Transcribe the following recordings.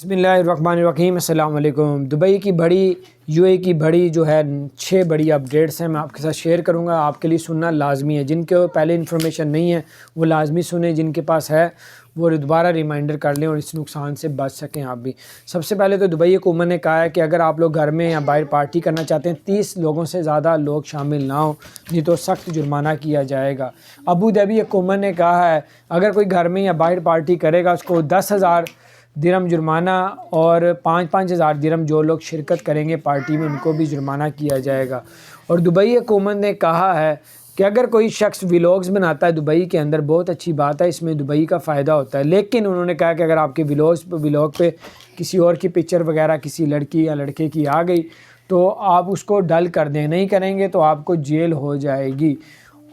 बिस्मिल्लाहिर्रहमानिर्रहीम। अस्सलाम वालेकुम। दुबई की बड़ी यूएई की बड़ी जो है 6 बड़ी अपडेट्स हैं, मैं आपके साथ शेयर करूंगा। आपके लिए सुनना लाजमी है। जिनके पहले इन्फॉर्मेशन नहीं है वो लाजमी सुने, जिनके पास है वो दोबारा रिमाइंडर कर लें और इस नुकसान से बच सकें आप भी। सबसे पहले तो दुबई हुकूमत ने कहा है कि अगर आप लोग घर में या बाहर पार्टी करना चाहते हैं 30 लोगों से ज़्यादा लोग शामिल ना हो, नहीं तो सख्त जुर्माना किया जाएगा। अबू धाबी हुकूमत ने कहा है अगर कोई घर में या बाहर पार्टी करेगा उसको 10,000 दिरहम जुर्माना और 5-5 हज़ार दिरहम जो लोग शिरकत करेंगे पार्टी में उनको भी जुर्माना किया जाएगा। और दुबई हुकूमत ने कहा है कि अगर कोई शख्स व्लॉग्स बनाता है दुबई के अंदर, बहुत अच्छी बात है, इसमें दुबई का फ़ायदा होता है, लेकिन उन्होंने कहा कि अगर आपके व्लॉग पे किसी और की पिक्चर वगैरह किसी लड़की या लड़के की आ गई तो आप उसको डल कर दें, नहीं करेंगे तो आपको जेल हो जाएगी।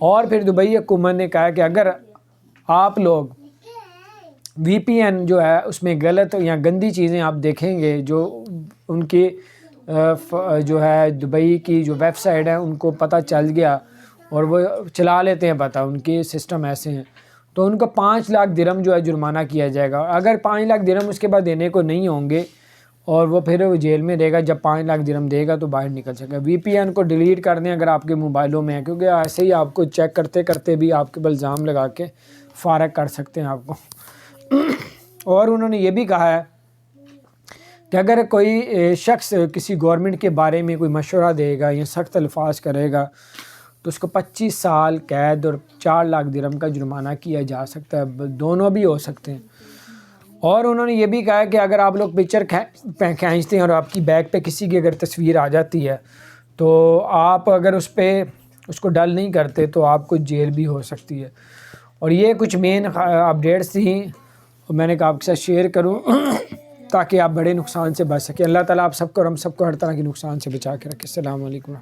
और फिर दुबई हुकूमत ने कहा कि अगर आप लोग VPN जो है उसमें गलत या गंदी चीज़ें आप देखेंगे, जो उनकी जो है दुबई की जो वेबसाइट है उनको पता चल गया और वो चला लेते हैं, पता उनके सिस्टम ऐसे हैं, तो उनको 5 लाख दिरहम जो है जुर्माना किया जाएगा। अगर 5 लाख दिरहम उसके बाद देने को नहीं होंगे और वो फिर वो जेल में रहेगा, जब 5 लाख दिरहम देगा तो बाहर निकल सकेगा। VPN को डिलीट कर दें अगर आपके मोबाइलों में है, क्योंकि ऐसे ही आपको चेक करते करते भी आपके पर इल्ज़ाम लगा के फारग कर सकते हैं आपको। और उन्होंने ये भी कहा है कि अगर कोई शख्स किसी गवर्नमेंट के बारे में कोई मशवरा देगा या सख्त अल्फाज करेगा तो उसको 25 साल कैद और 4 लाख दिरहम का जुर्माना किया जा सकता है, दोनों भी हो सकते हैं। और उन्होंने ये भी कहा है कि अगर आप लोग पिक्चर खींचते हैं और आपकी बैग पे किसी की अगर तस्वीर आ जाती है तो आप अगर उसको डल नहीं करते तो आपको जेल भी हो सकती है। और ये कुछ मेन अपडेट्स थी और मैंने कहा आपके साथ शेयर करूं ताकि आप बड़े नुकसान से बच सकें। अल्लाह ताला आप सबको और हम सबको हर तरह के नुकसान से बचा के रखे। अस्सलाम वालेकुम।